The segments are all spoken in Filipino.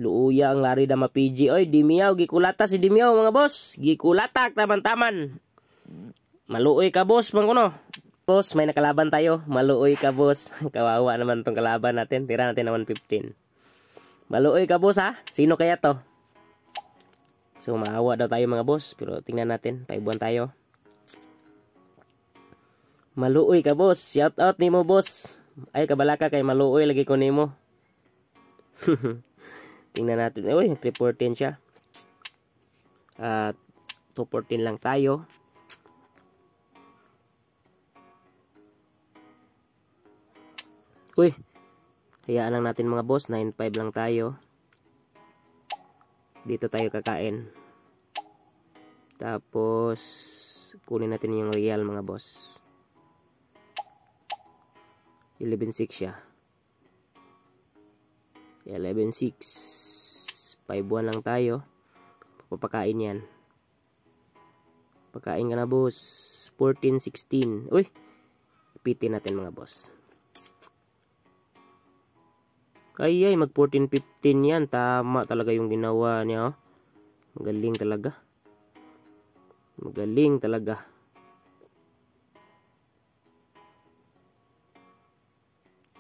Luuya ang lari da mapiji. Oy, Dimiao, gikulata si Dimiao mga boss. Gikulatak, taman-taman. Maluoy ka boss, bang kuno. Boss, may nakalaban tayo. Maluoy ka boss. Kawawa naman tong kalaban natin. Tira natin na 115. Maluoy ka boss ha. Sino kaya to? So, maawa daw tayo mga boss. Pero tingnan natin. Paibuan tayo. Maluoy ka boss. Shout out ni mo boss. Ay, kabalaka kay maluoy lagi ko nimo. Tingnan natin. Uy, 314 siya. At 214 lang tayo. Uy, hayaan lang natin mga boss. 9.5 lang tayo. Dito tayo kakain. Tapos, kunin natin yung real mga boss. 11.6 siya. 11.6. 5-1 lang tayo. Papakain yan. Pakain ka na boss. 14.16. Uy, ipitin natin mga boss. Ay, mag 14.15 yan. Tama talaga yung ginawa niya. Oh. Magaling talaga. Magaling talaga.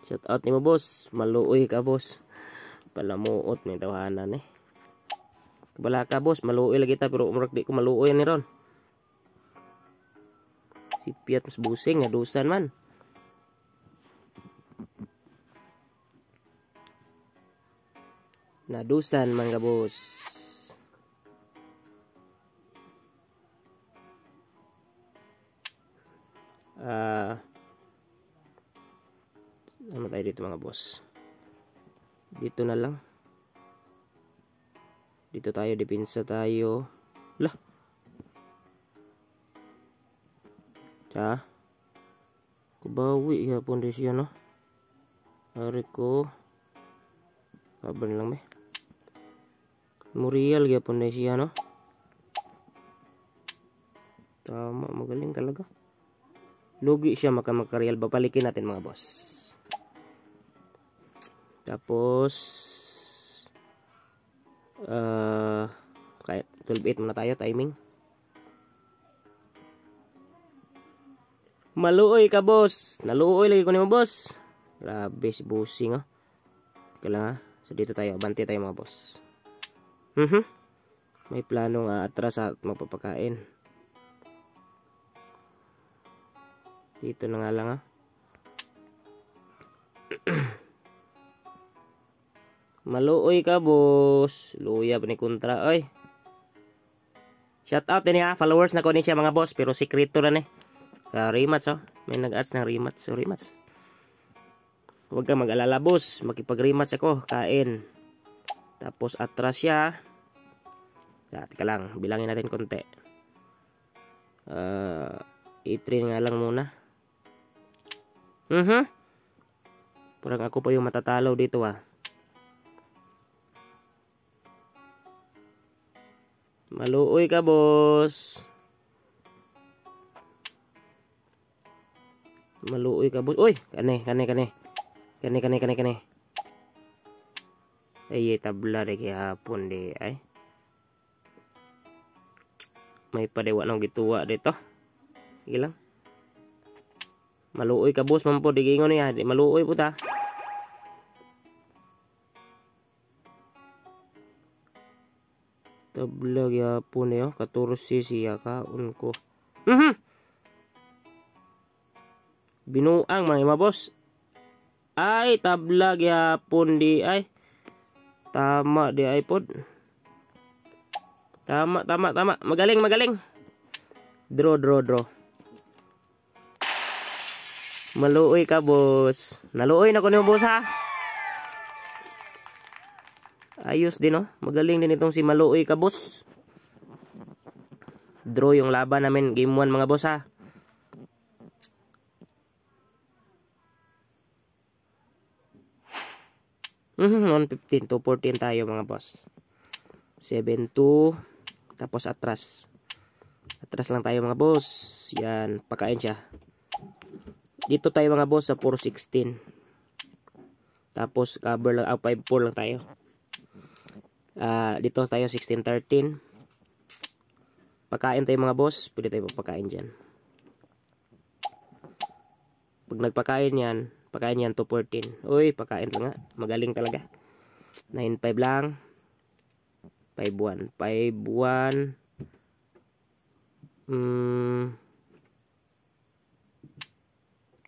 Shout out ni mo boss. Maluoy ka boss. Palamuot may tawanan eh. Kabala ka boss. Maluoy lagi ta. Pero umurak di ko maluoy ni ron. Si Piat mas busing. Nadusan man. Nadusan mga boss. Ano tayo dito mga boss? Dito na lang. Dito tayo, depensa tayo. Lah. Tsa. Kubawi hapon din siya no. Hari ko. Kaban lang may. Muriel hapon din siya no. Tama, magaling talaga. Lugi siya makareal. Babalikin natin mga boss. Tapos kaya 12.8 muna tayo timing. Maluoy ka boss. Naluoy lagi ko ni mo boss. Grabe si busing oh. Teka lang ha. So dito tayo. Bante tayo mga boss. May plano nga atras at magpapakain. Dito na nga lang ha. Maluoy ka boss. Luya pa ni kontra. Oy. Shout out din ha. Followers na ko ni siya mga boss. Pero sekreto na ni. Rematch oh. May nag-ads ng rematch. So rematch. Huwag kang mag-alala boss. Makipag-rematch ako. Kain. Tapos atras siya. Teka lang. Bilangin natin konti. I-train nga lang muna. Parang ako pa yung matatalo dito ah. Maluoy ka boss. Maluoy ka boss. Uy, kani. Ay, tabla de kihapon di ay. May padewa nang gituwa dito. Sige lang. Maluoy ka boss, mampo di gingon niya. Di maluoy po ta. Tabla gyapon yo, 14 siya kaon ko. Binuang mga boss. Ay tabla gyapon di ay. Tama di ay pod. Tama. Magaling. Draw. Maluoy ka boss. Naluoy na ko ni boss ha. Ayos din oh. Magaling din itong si Maluoy ka boss. Draw yung laban namin game 1 mga boss ha. Mm 115 to 14 tayo mga boss. 7-2 tapos atras. Atras lang tayo mga boss. Yan, pakain siya. Dito tayo mga boss sa 416. Tapos cover lang 5-4 lang tayo. Dito tayo 16-13. Pakain tayo mga boss. Pwede tayo pagpakain dyan. Pag nagpakain yan, pakain yan to 14. Uy, pakain lang nga. Magaling talaga. 9-5 lang. 5-1. 5-1.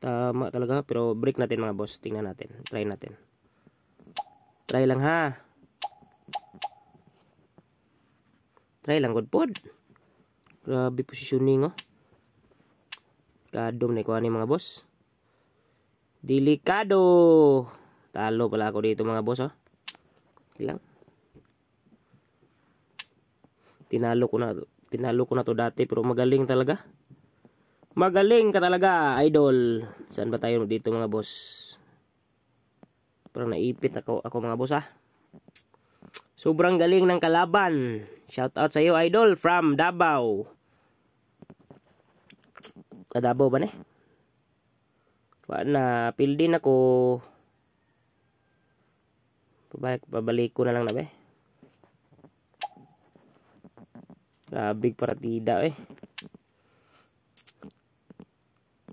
Tama talaga. Pero break natin mga boss. Tingnan natin. Try natin. Try lang ha. Try lang good pod. Grabe positioning oh. Kadom na ikuha ni mga boss. Delikado. Talo pala ako dito mga boss oh. Ilang. Tinalo ko na to dati pero magaling talaga. Magaling ka talaga, idol. Saan ba tayo dito mga boss? Parang naipit ako mga boss ah. Sobrang galing ng kalaban. Shout out sa iyo idol from Davao. Davao ba ne? Na pildin ako. Pabalik ko na lang na be. Grabig partida eh.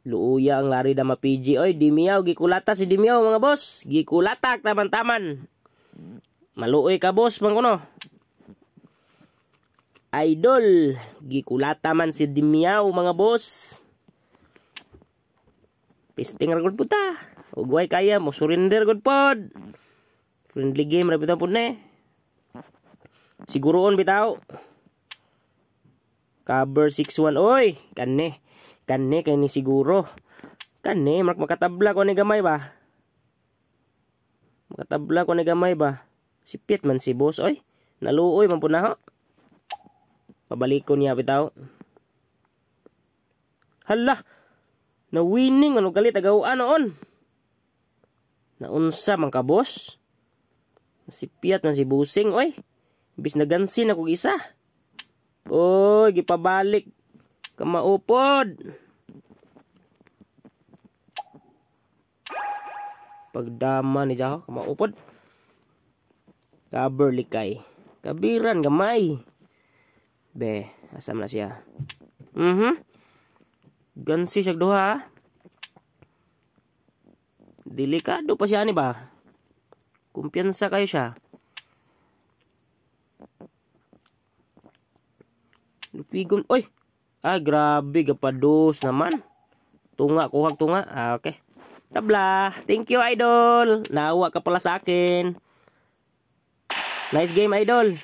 Luuya ang lari da mapiji. Oy, Dimiao gikulata si Dimiao mga boss. Gikulatak taman-taman. Maluoy ka boss bang kuno. Idol, gikulata man si Dimiao mga boss. Testing ra gud puta. Ugway kaya mo surrender gud pod. Friendly game ra bitaw pud ne. Siguroon bitaw. Cover 6-1. Oy, kane kay ni siguro. Kane makatabla ko ni gamay ba? Makatabla ko ni gamay ba? Sipit man si boss oy. Naluoy man pud na ho. Pabalik ko niya bitaw. Hala. Na winning ano galit agawaan noon. Naunsa man ka boss? Sipiat man si busing oy. Bis nagansin ako isa. Oy, gipabalik. Kamaupod. Pagdama ni Jaho, kamaupod. Cover likay. Kabiran gamay. Be, asam na siya. Gansi siya duha. Delikado pa siya ni ba? Kumpiyansa kayo siya. Lupigon. Oy! Grabe. Gapados naman. Tunga. Kuhag tunga. Okay. Tabla. Thank you, idol. Nawa ka pala sa akin. Nice game, idol.